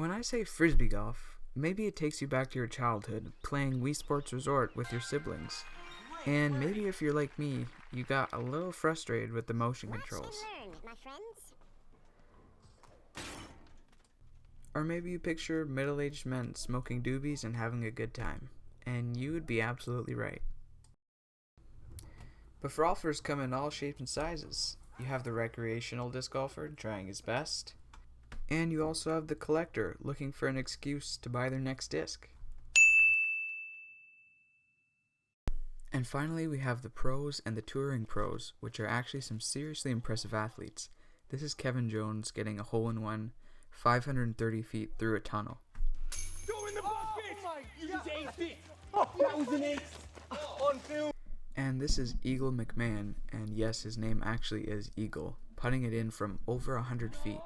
When I say Frisbee golf, maybe it takes you back to your childhood, playing Wii Sports Resort with your siblings. And maybe if you're like me, you got a little frustrated with the motion controls. Or maybe you picture middle-aged men smoking doobies and having a good time. And you would be absolutely right. But Frolfers come in all shapes and sizes. You have the recreational disc golfer trying his best, and you also have the collector looking for an excuse to buy their next disc. And finally, we have the pros and the touring pros, which are actually some seriously impressive athletes. This is Kevin Jones getting a hole-in-one 530 feet through a tunnel. Go in the bucket! Oh you just aced it! That was an ace! On film! And this is Eagle McMahon, and yes, his name actually is Eagle, putting it in from over 100 feet.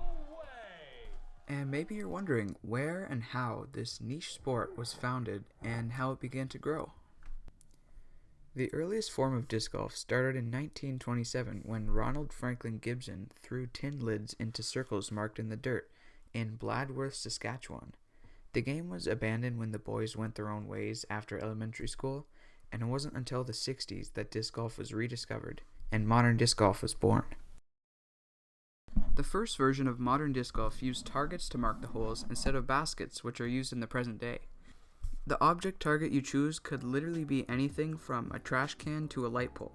And maybe you're wondering where and how this niche sport was founded and how it began to grow. The earliest form of disc golf started in 1927 when Ronald Franklin Gibson threw tin lids into circles marked in the dirt in Bladworth, Saskatchewan. The game was abandoned when the boys went their own ways after elementary school, and it wasn't until the 60s that disc golf was rediscovered and modern disc golf was born. The first version of modern disc golf used targets to mark the holes instead of baskets, which are used in the present day. The object target you choose could literally be anything from a trash can to a light pole.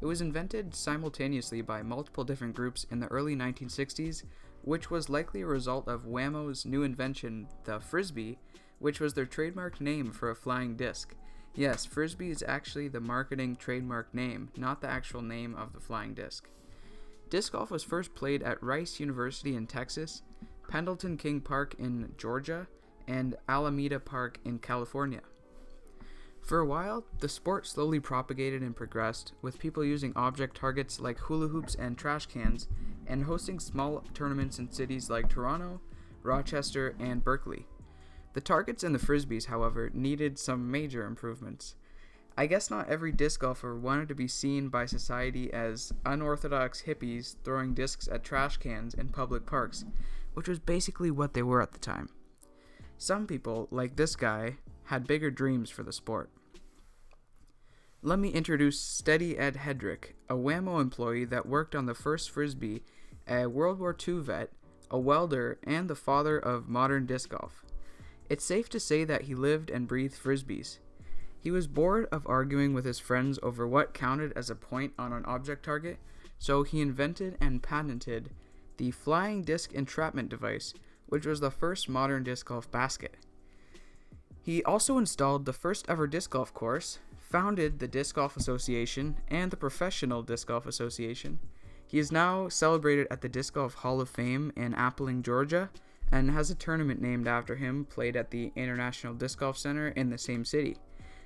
It was invented simultaneously by multiple different groups in the early 1960s, which was likely a result of Whammo's new invention, the Frisbee, which was their trademark name for a flying disc. Yes, Frisbee is actually the marketing trademark name, not the actual name of the flying disc. Disc golf was first played at Rice University in Texas, Pendleton King Park in Georgia, and Alameda Park in California. For a while, the sport slowly propagated and progressed, with people using object targets like hula hoops and trash cans, and hosting small tournaments in cities like Toronto, Rochester, and Berkeley. The targets and the Frisbees, however, needed some major improvements. I guess not every disc golfer wanted to be seen by society as unorthodox hippies throwing discs at trash cans in public parks, which was basically what they were at the time. Some people, like this guy, had bigger dreams for the sport. Let me introduce Steady Ed Hedrick, a Whammo employee that worked on the first Frisbee, a World War II vet, a welder, and the father of modern disc golf. It's safe to say that he lived and breathed Frisbees. He was bored of arguing with his friends over what counted as a point on an object target, so he invented and patented the flying disc entrapment device, which was the first modern disc golf basket. He also installed the first ever disc golf course, founded the Disc Golf Association and the Professional Disc Golf Association. He is now celebrated at the Disc Golf Hall of Fame in Appling, Georgia, and has a tournament named after him played at the International Disc Golf Center in the same city.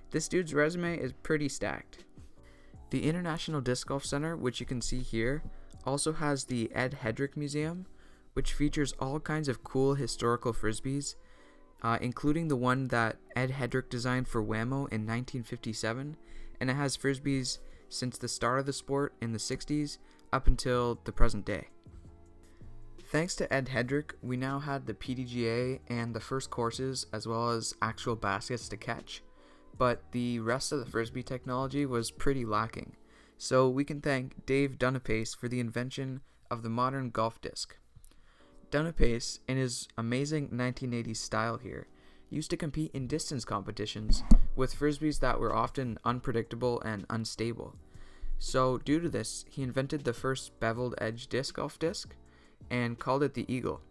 This dude's resume is pretty stacked. The International Disc Golf Center, which you can see here, also has the Ed Hedrick Museum, which features all kinds of cool historical Frisbees, including the one that Ed Hedrick designed for Whammo in 1957, and it has Frisbees since the start of the sport in the 60s up until the present day. Thanks to Ed Hedrick, we now had the PDGA and the first courses as well as actual baskets to catch, but the rest of the Frisbee technology was pretty lacking, so we can thank Dave Dunapace for the invention of the modern golf disc. Dunapace, in his amazing 1980s style here, used to compete in distance competitions with Frisbees that were often unpredictable and unstable. So due to this, he invented the first beveled edge disc golf disc and called it the Eagle.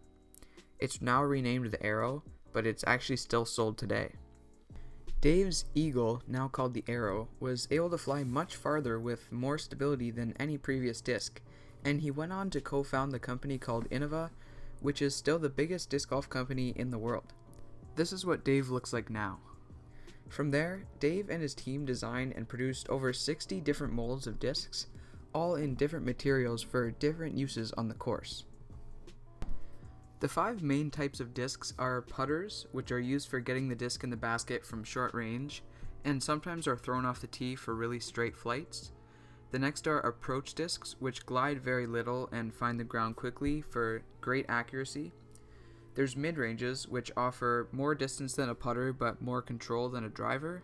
It's now renamed the Arrow, but it's actually still sold today. Dave's Eagle, now called the Arrow, was able to fly much farther with more stability than any previous disc, and he went on to co-found the company called Innova, which is still the biggest disc golf company in the world. This is what Dave looks like now. From there, Dave and his team designed and produced over 60 different molds of discs, all in different materials for different uses on the course. The 5 main types of discs are putters, which are used for getting the disc in the basket from short range, and sometimes are thrown off the tee for really straight flights. The next are approach discs, which glide very little and find the ground quickly for great accuracy. There's mid-ranges, which offer more distance than a putter but more control than a driver.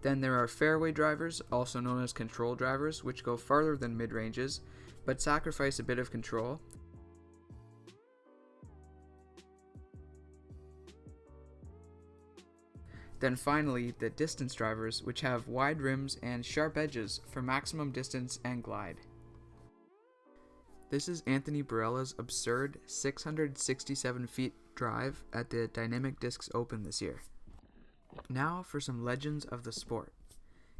Then there are fairway drivers, also known as control drivers, which go farther than mid-ranges, but sacrifice a bit of control. Then finally, the distance drivers, which have wide rims and sharp edges for maximum distance and glide. This is Anthony Barella's absurd 667 feet drive at the Dynamic Discs Open this year. Now for some legends of the sport.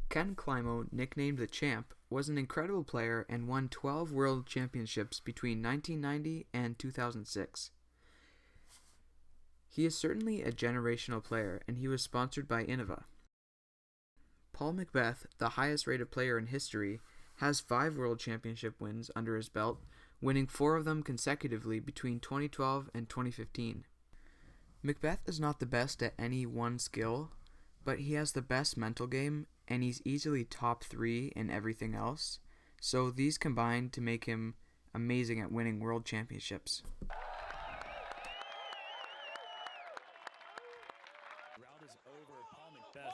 Ken Climo, nicknamed the Champ, was an incredible player and won 12 world championships between 1990 and 2006. He is certainly a generational player, and he was sponsored by Innova. Paul Macbeth, the highest rated player in history, has 5 world championship wins under his belt, winning 4 of them consecutively between 2012 and 2015. Macbeth is not the best at any one skill, but he has the best mental game, and he's easily top 3 in everything else, so these combine to make him amazing at winning world championships. Round is over. Paul Macbeth,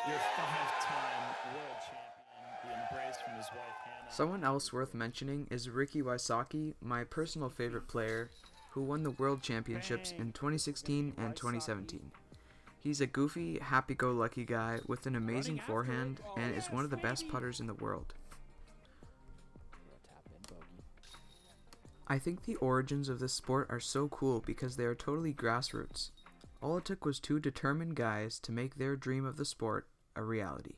your 5-time world champion, the embrace from his wife Hannah. Someone else worth mentioning is Ricky Wysocki, my personal favorite player, who won the world championships in 2016 and 2017. He's a goofy, happy-go-lucky guy with an amazing forehand and is one of the best putters in the world. I think the origins of this sport are so cool because they are totally grassroots. All it took was 2 determined guys to make their dream of the sport a reality.